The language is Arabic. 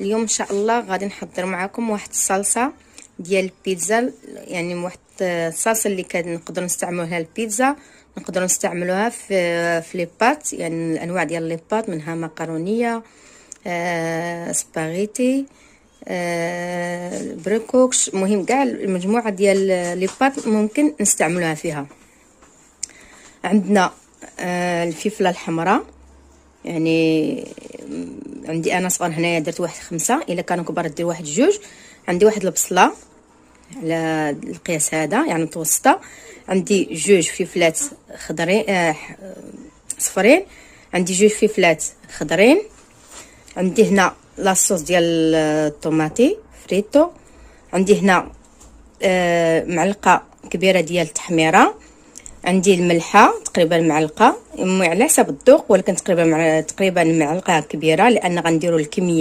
اليوم ان شاء الله غادي نحضر معكم واحد الصلصه ديال البيتزا، يعني واحد الصلصه اللي كنقدر نستعملوها البيتزا، نقدر نستعملوها في لي بات، يعني الانواع ديال لي بات، منها مكرونيه، سباغيتي، بريكوكش، المهم كاع المجموعه ديال لي بات ممكن نستعملوها فيها. عندنا الفلفله الحمراء، يعني عندي انا صغار هنايا درت واحد 5، الا كانوا كبار دير واحد 2. عندي واحد البصله على القياس هذا يعني متوسطه. عندي 2 فلفلات خضرين صفرين. عندي 2 فلفلات خضرين. عندي هنا لاصوص ديال الطوماطي فريتو. عندي هنا معلقه كبيره ديال التحميره. عندي الملحه تقريبا معلقه، على حسب الذوق، ولكن تقريبا معلقه كبيره، لان غنديروا الكميه